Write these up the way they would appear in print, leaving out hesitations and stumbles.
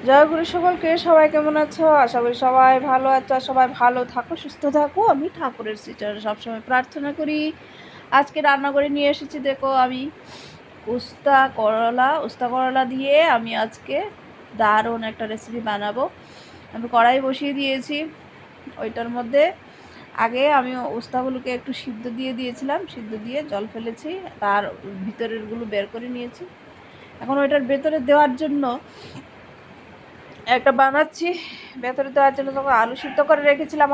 জয় গুরু সকলকে। সবাই কেমন আছো? আশা করি সবাই ভালো আছো। আর সবাই ভালো থাকো, সুস্থ থাকো। আমি ঠাকুরের শ্রীচরণে সবসময় প্রার্থনা করি। আজকে রান্না করে নিয়ে এসেছি, দেখো আমি উস্তা করলা দিয়ে আমি আজকে দারুণ একটা রেসিপি বানাবো। আমি কড়াই বসিয়ে দিয়েছি। ওইটার মধ্যে আগে আমি উস্তাগুলোকে একটু সিদ্ধ দিয়ে দিয়েছিলাম, সিদ্ধ দিয়ে জল ফেলেছি, তার ভিতরেরগুলো বের করে নিয়েছি। এখন ওইটার ভেতরে দেওয়ার জন্য একটা বানাচ্ছি। ভেতরে দেওয়ার জন্য তখন আলু সিদ্ধ করে রেখেছিলাম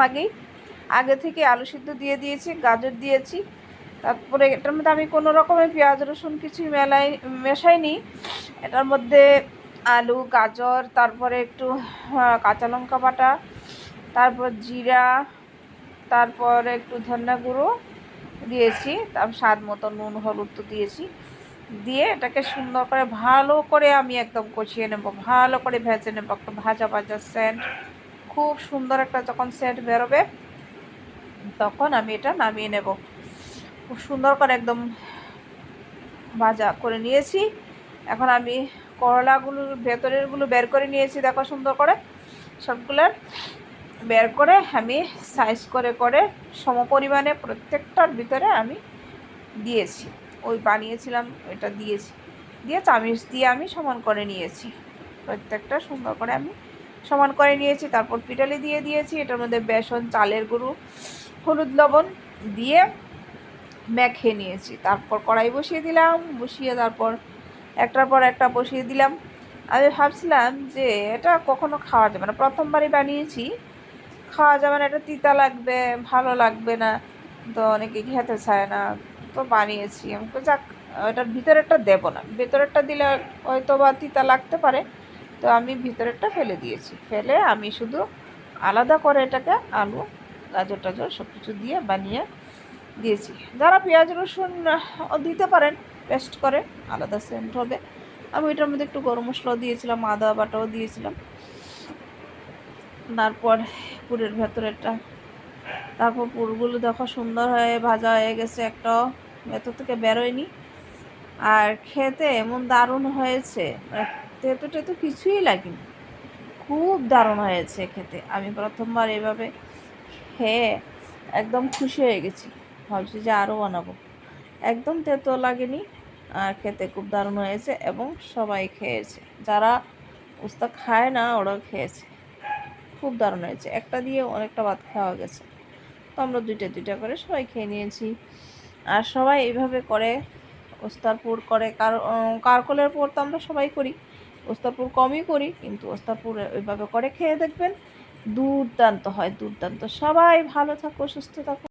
আগে থেকে আলু সিদ্ধ দিয়ে দিয়েছি, গাজর দিয়েছি। তারপরে এটার মধ্যে আমি কোনো রকমের পেঁয়াজ রসুন কিছুই মেশাইনি। এটার মধ্যে আলু, গাজর, তারপরে একটু কাঁচা লঙ্কা বাটা, তারপর জিরা, তারপর একটু ধনিয়া গুঁড়ো দিয়েছি, তারপর স্বাদ মতো নুন হলুদ তো দিয়েছি। দিয়ে এটাকে সুন্দর করে ভালো করে আমি একদম কষিয়ে নেব, ভালো করে ভেজে নেব। একটা ভাজা ভাজা সেন্ট, খুব সুন্দর একটা যখন সেন্ট বেরোবে তখন আমি এটা নামিয়ে নেব। খুব সুন্দর করে একদম ভাজা করে নিয়েছি। এখন আমি করলাগুলোর ভেতরেরগুলো বের করে নিয়েছি, দেখো সুন্দর করে সবগুলোর বের করে আমি সাইজ করে করে সমপরিমাণে প্রত্যেকটার ভিতরে আমি দিয়েছি। ওই বানিয়েছিলাম ওইটা দিয়েছি, দিয়ে চামিচ দিয়ে আমি সমান করে নিয়েছি। প্রত্যেকটা সুন্দর করে আমি সমান করে নিয়েছি। তারপর পিঠালি দিয়ে দিয়েছি, এটার মধ্যে বেসন, চালের গুঁড়ো, হলুদ, লবণ দিয়ে মেখে নিয়েছি। তারপর কড়াই বসিয়ে দিলাম, বসিয়ে তারপর একটার পর একটা বসিয়ে দিলাম। আমি ভাবছিলাম যে এটা কখনো খাওয়া যাবে না, প্রথমবারই বানিয়েছি, খাওয়া যাবে না, এটা তিতা লাগবে, ভালো লাগবে না, তো অনেকে খেতে চায় না, তো বানিয়েছি। আমি তো যাক, ওটার ভিতরেরটা দেবো না, ভেতরেরটা দিলে হয়তো বা তিতা লাগতে পারে, তো আমি ভিতরেরটা ফেলে দিয়েছি। ফেলে আমি শুধু আলাদা করে এটাকে আলু, গাজর টাজর সব কিছু দিয়ে বানিয়ে দিয়েছি। যারা পেঁয়াজ রসুন দিতে পারেন পেস্ট করে, আলাদা সেন্ট হবে। আমি এটার মধ্যে একটু গরম মশলাও দিয়েছিলাম, আদা বাটাও দিয়েছিলাম। তারপর পুরের ভেতরেরটা, তারপর পুরগুলো দেখো সুন্দর হয়ে ভাজা হয়ে গেছে, একটাও ভেতর থেকে বেরোয়নি। আর খেতে এমন দারুণ হয়েছে, তেতো টেতো কিছুই লাগেনি, খুব দারুণ হয়েছে খেতে। আমি প্রথমবার এভাবে খেয়ে একদম খুশি হয়ে গেছি, ভাবছি যে আরও বানাবো। একদম তেতো লাগেনি, আর খেতে খুব দারুণ হয়েছে এবং সবাই খেয়েছে। যারা উস্তা খায় না ওরাও খেয়েছে, খুব দারুণ হয়েছে। একটা দিয়ে অনেকটা ভাত খাওয়া গেছে, তো আমরা দুইটা দুইটা করে সবাই খেয়ে নিয়েছি। আর সবাই এইভাবে করে উস্তার পুর করে। কারকলের পুর তো আমরা সবাই করি, উস্তার পুর কমই করি, কিন্তু উস্তার পুর ওইভাবে করে খেয়ে দেখবেন, দুর্দান্ত হয়, দুর্দান্ত। সবাই ভালো থাকো, সুস্থ থাকো।